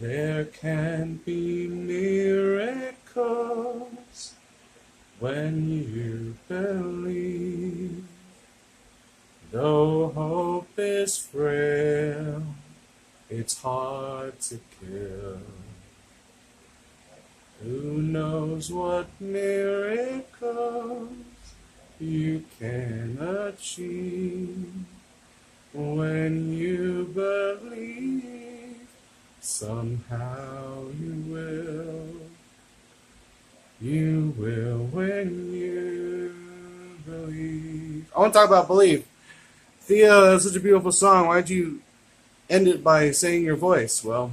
There can be miracles when you believe. Though hope is frail, it's hard to kill. Who knows what miracles you can achieve when you believe? Somehow you will. You will when you believe. I want to talk about belief. Thea, that's such a beautiful song. Why'd you end it by saying your voice? Well,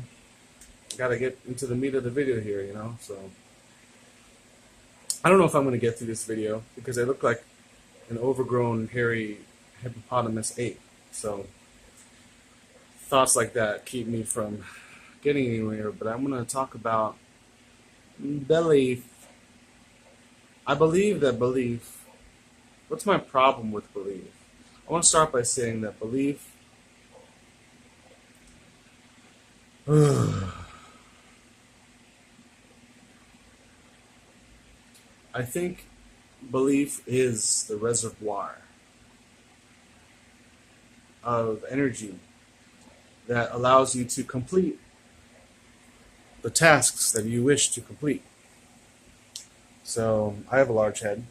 got to get into the meat of the video here, you know? So, I don't know if I'm going to get through this video because I look like an overgrown, hairy hippopotamus ape. So, thoughts like that keep me from getting anywhere. But I'm going to talk about belief. I believe that belief. What's my problem with belief? I want to start by saying that belief. I think belief is the reservoir of energy that allows you to complete the tasks that you wish to complete. So, I have a large head.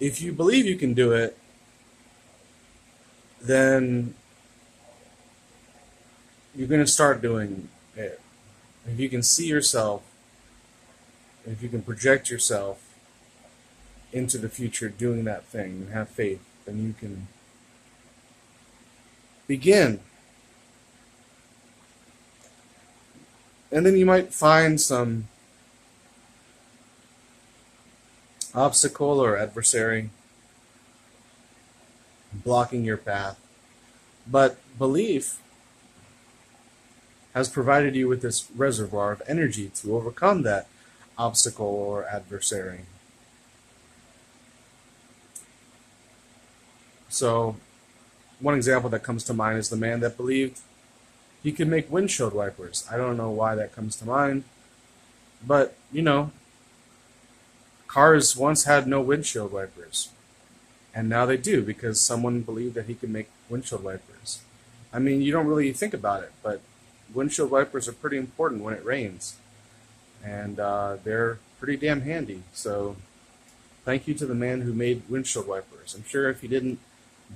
If you believe you can do it, then you're going to start doing it. If you can see yourself, if you can project yourself into the future doing that thing and have faith, then you can begin. And then you might find some obstacle or adversary blocking your path. But belief has provided you with this reservoir of energy to overcome that obstacle or adversary. So, one example that comes to mind is the man that believed he could make windshield wipers. I don't know why that comes to mind, but, you know, cars once had no windshield wipers, and now they do because someone believed that he could make windshield wipers. I mean, you don't really think about it, but windshield wipers are pretty important when it rains, and they're pretty damn handy. So thank you to the man who made windshield wipers. I'm sure if he didn't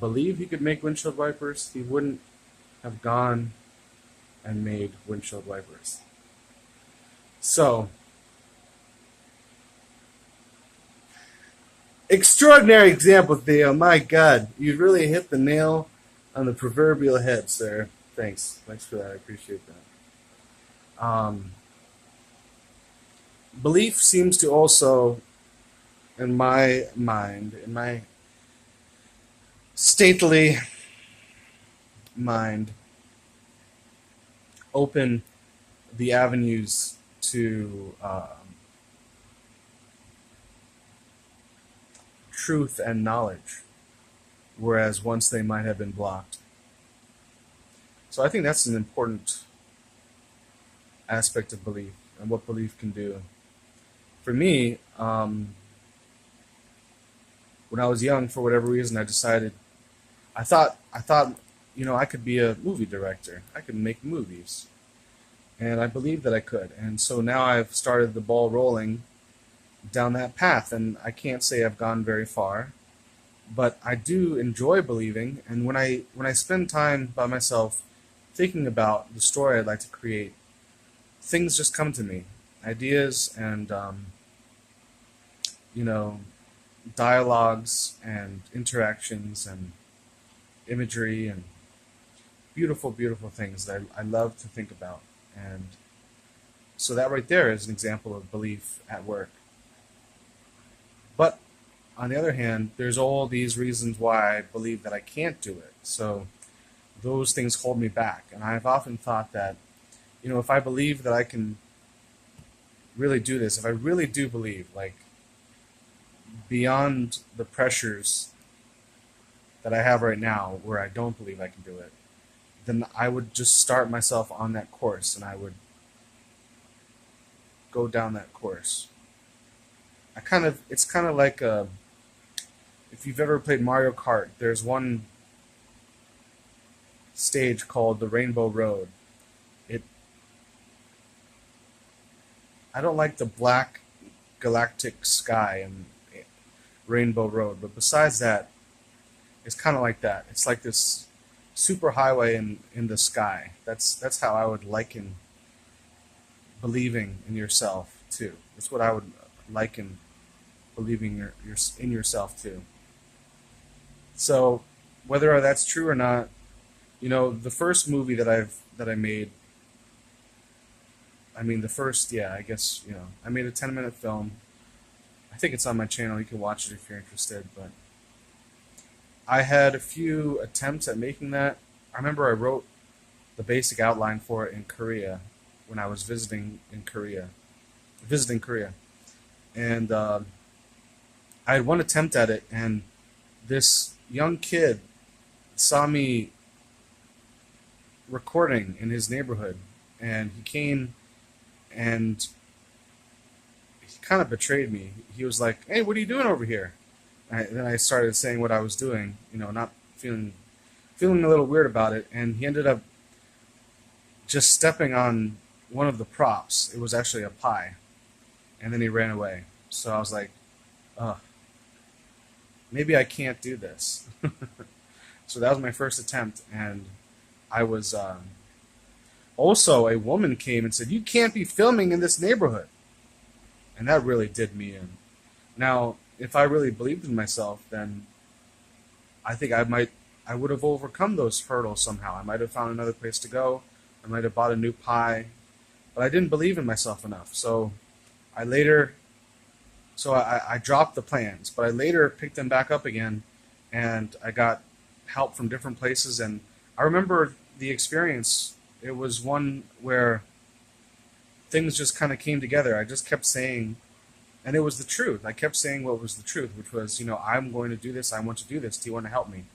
believe he could make windshield wipers, he wouldn't have gone and made windshield wipers. So, extraordinary example, Theo. My God, you really hit the nail on the proverbial head, sir. Thanks for that. I appreciate that. Belief seems to also, in my mind, in my stately mind, open the avenues to truth and knowledge, whereas once they might have been blocked. So I think that's an important aspect of belief and what belief can do. For me, when I was young, for whatever reason, I thought, you know, I could be a movie director. I could make movies. And I believed that I could. And so now I've started the ball rolling down that path. And I can't say I've gone very far. But I do enjoy believing. And when I spend time by myself thinking about the story I'd like to create, things just come to me. Ideas and, you know, dialogues and interactions and imagery and beautiful, beautiful things that I love to think about. And so that right there is an example of belief at work. But on the other hand, there's all these reasons why I believe that I can't do it. So those things hold me back. And I've often thought that, you know, if I believe that I can really do this, if I really do believe, like, beyond the pressures that I have right now where I don't believe I can do it, then I would just start myself on that course and I would go down that course. It's kind of like if you've ever played Mario Kart, there's one stage called the Rainbow Road. It I don't like the black galactic sky and Rainbow Road, but besides that, it's kind of like that. It's like this super highway in the sky. That's how I would liken believing in yourself too. That's what I would liken believing in yourself too. So whether that's true or not, the first movie that I made, I mean the first, yeah, I guess, I made a 10-minute film. I think it's on my channel. You can watch it if you're interested, but I had a few attempts at making that. I remember I wrote the basic outline for it in Korea when I was visiting Korea, and I had one attempt at it, and this young kid saw me recording in his neighborhood, and he came and he kind of betrayed me. He was like, "Hey, what are you doing over here?" Then I started saying what I was doing, not feeling a little weird about it, and he ended up just stepping on one of the props. It was actually a pie, and then he ran away. So I was like, "Ugh, maybe I can't do this." So that was my first attempt, and I was also a woman came and said, "You can't be filming in this neighborhood," and that really did me in. Now, if I really believed in myself, then I think I would have overcome those hurdles somehow. I might have found another place to go. I might have bought a new pie, but I didn't believe in myself enough. So I later, I dropped the plans, but I later picked them back up again, and I got help from different places. And I remember the experience. It was one where things just kind of came together. I just kept saying, and it was the truth. I kept saying what was the truth, which was, I'm going to do this. I want to do this. Do you want to help me?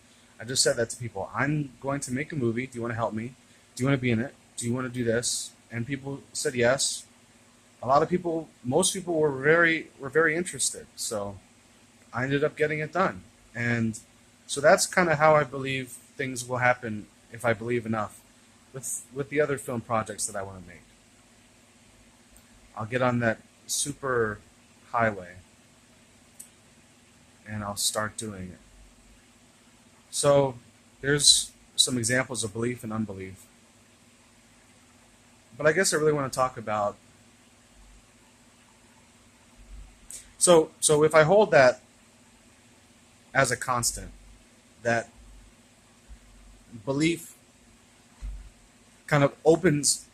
I just said that to people. I'm going to make a movie. Do you want to help me? Do you want to be in it? Do you want to do this? And people said yes. A lot of people, most people were very interested. So I ended up getting it done. And so that's kind of how I believe things will happen if I believe enough with the other film projects that I want to make. I'll get on that super highway and I'll start doing it. So there's some examples of belief and unbelief. But I guess I really want to talk about, so if I hold that as a constant, that belief kind of opens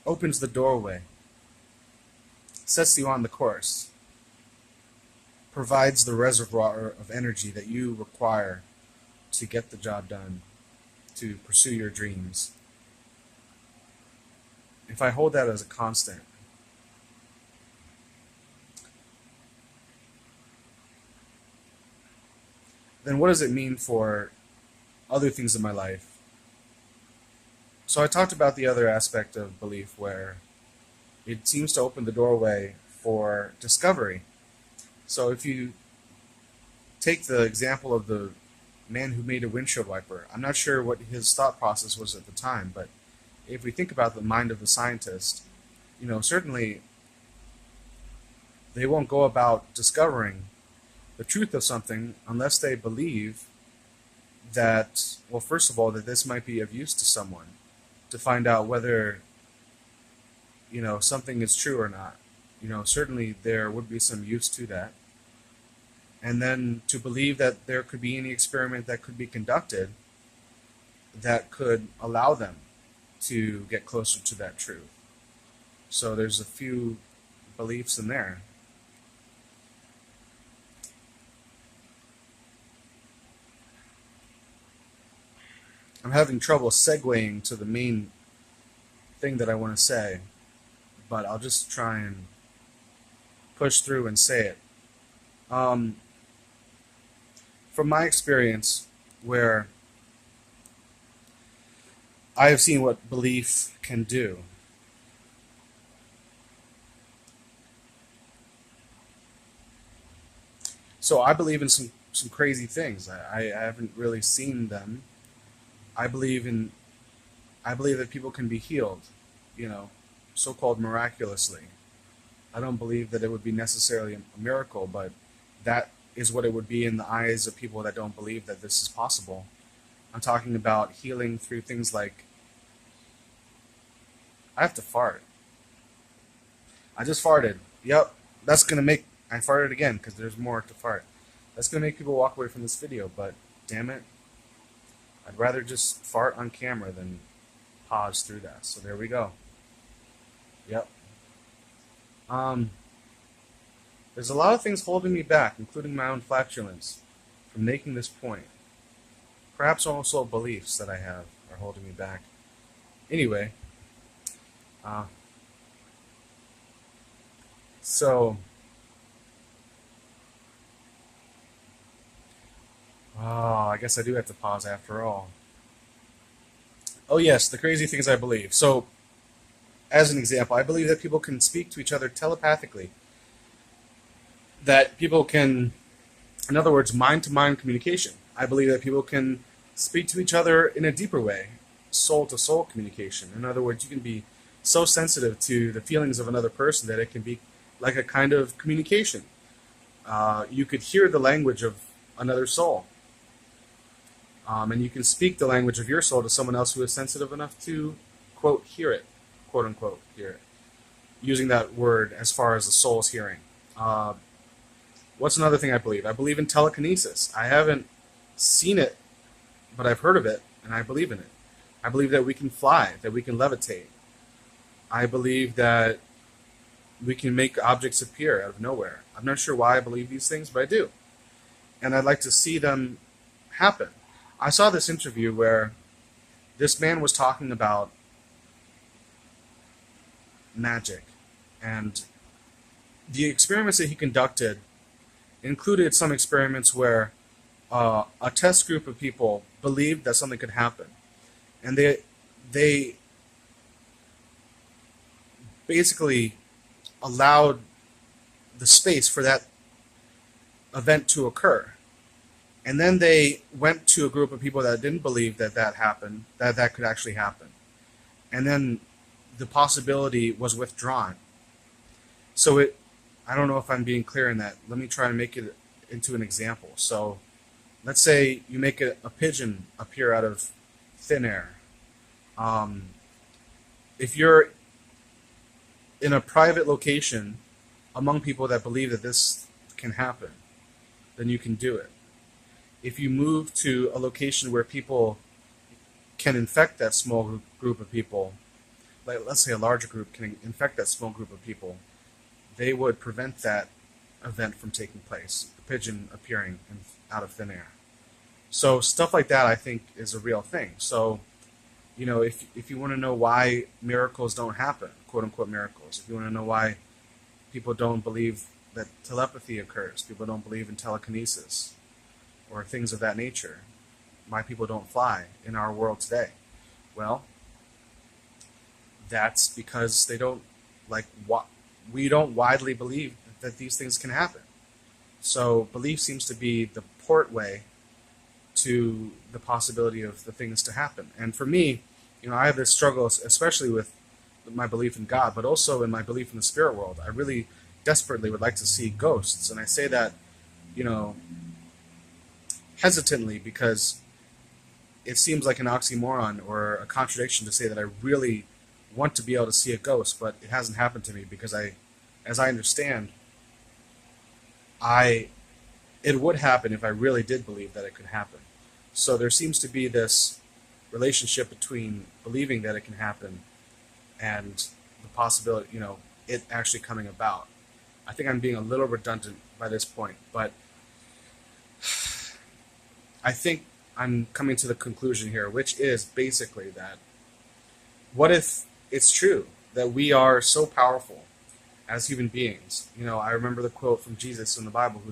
the doorway, sets you on the course, provides the reservoir of energy that you require to get the job done, to pursue your dreams. If I hold that as a constant, then what does it mean for other things in my life? So I talked about the other aspect of belief where it seems to open the doorway for discovery. So if you take the example of the man who made a windshield wiper, I'm not sure what his thought process was at the time, but if we think about the mind of the scientist, certainly they won't go about discovering the truth of something unless they believe that, well, first of all, that this might be of use to someone, to find out whether, something is true or not. Certainly there would be some use to that. And then to believe that there could be any experiment that could be conducted that could allow them to get closer to that truth. So there's a few beliefs in there. I'm having trouble segueing to the main thing that I want to say, but I'll just try and push through and say it. from my experience, where I have seen what belief can do. So I believe in some crazy things. I haven't really seen them. I believe in I believe that people can be healed, you know, so-called miraculously. I don't believe that it would be necessarily a miracle, but that is what it would be in the eyes of people that don't believe that this is possible. I'm talking about healing through things like, I have to fart. I just farted. Yep, that's gonna make I farted again because there's more to fart. That's gonna make people walk away from this video, but damn it, I'd rather just fart on camera than pause through that. So there we go. Yep. There's a lot of things holding me back, including my own flatulence, from making this point. Perhaps also beliefs that I have are holding me back. Anyway, so, I guess I do have to pause after all. Oh yes, the crazy things I believe. So, as an example, I believe that people can speak to each other telepathically. That people can, in other words, mind-to-mind communication. I believe that people can speak to each other in a deeper way, soul-to-soul communication. In other words, you can be so sensitive to the feelings of another person that it can be like a kind of communication. You could hear the language of another soul. And you can speak the language of your soul to someone else who is sensitive enough to, quote, hear it, quote unquote, hear it. Using that word as far as the soul's hearing. What's another thing I believe? I believe in telekinesis. I haven't seen it, but I've heard of it, and I believe in it. I believe that we can fly, that we can levitate. I believe that we can make objects appear out of nowhere. I'm not sure why I believe these things, but I do. And I'd like to see them happen. I saw this interview where this man was talking about magic, and the experiments that he conducted included some experiments where a test group of people believed that something could happen, and they basically allowed the space for that event to occur. And then they went to a group of people that didn't believe that happened, that could actually happen. And then the possibility was withdrawn. So I don't know if I'm being clear in that. Let me try to make it into an example. So let's say you make a pigeon appear out of thin air. If you're in a private location among people that believe that this can happen, then you can do it. If you move to a location where people can infect that small group of people, like let's say a larger group can infect that small group of people, they would prevent that event from taking place, the pigeon appearing out of thin air. So stuff like that, I think, is a real thing. So, you know, if you want to know why miracles don't happen, quote unquote miracles, if you want to know why people don't believe that telepathy occurs, people don't believe in telekinesis, or things of that nature, why people don't fly in our world today, well, that's because they don't, we don't widely believe that these things can happen. So belief seems to be the portway to the possibility of the things to happen. And for me, you know, I have this struggle, especially with my belief in God, but also in my belief in the spirit world. I really desperately would like to see ghosts, and I say that, you know, hesitantly, because it seems like an oxymoron or a contradiction to say that I really want to be able to see a ghost, but it hasn't happened to me because as I understand, it would happen if I really did believe that it could happen. So there seems to be this relationship between believing that it can happen and the possibility, you know, it actually coming about. I think I'm being a little redundant by this point, but I think I'm coming to the conclusion here, which is basically that what if it's true that we are so powerful as human beings? You know, I remember the quote from Jesus in the Bible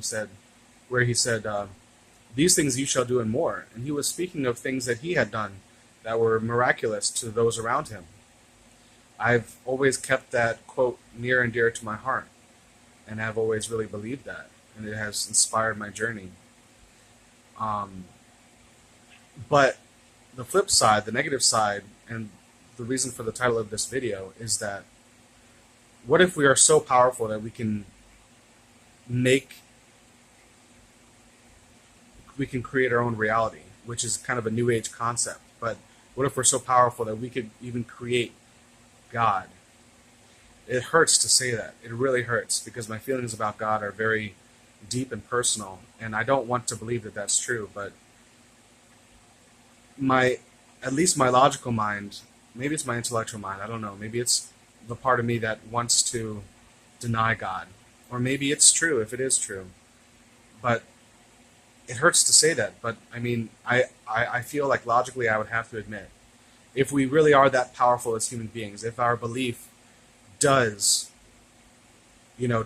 where he said, these things you shall do and more. And he was speaking of things that he had done that were miraculous to those around him. I've always kept that quote near and dear to my heart, and I've always really believed that, and it has inspired my journey. But the flip side, the negative side, and the reason for the title of this video is that what if we are so powerful that we can create our own reality, which is kind of a new age concept. But what if we're so powerful that we could even create God? It hurts to say that. It really hurts because my feelings about God are very deep and personal, and I don't want to believe that that's true, but at least my logical mind, maybe it's my intellectual mind, I don't know, maybe it's the part of me that wants to deny God, or maybe it's true if it is true, but it hurts to say that. But I mean, I feel like logically I would have to admit, if we really are that powerful as human beings, if our belief does,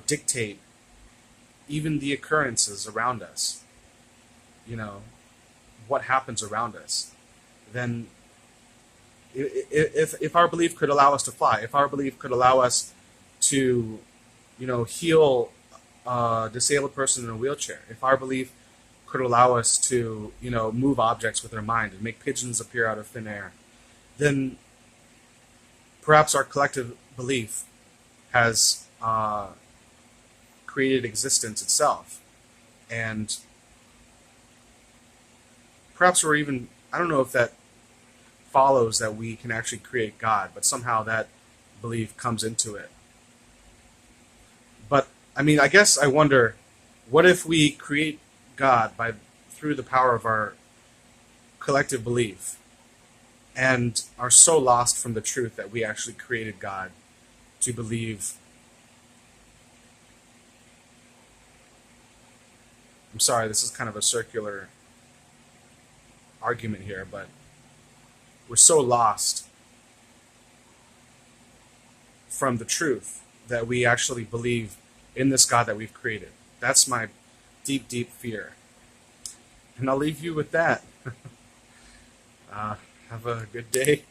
dictate even the occurrences around us, what happens around us, then if our belief could allow us to fly, if our belief could allow us to, heal a disabled person in a wheelchair, if our belief could allow us to, move objects with our mind and make pigeons appear out of thin air, then perhaps our collective belief has created existence itself. And perhaps we're even, I don't know if that follows that we can actually create God, but somehow that belief comes into it. But, I mean, I guess I wonder, what if we create God through the power of our collective belief and are so lost from the truth that we actually created God to believe. I'm sorry, this is kind of a circular argument here, but we're so lost from the truth that we actually believe in this God that we've created. That's my deep, deep fear. And I'll leave you with that. Have a good day.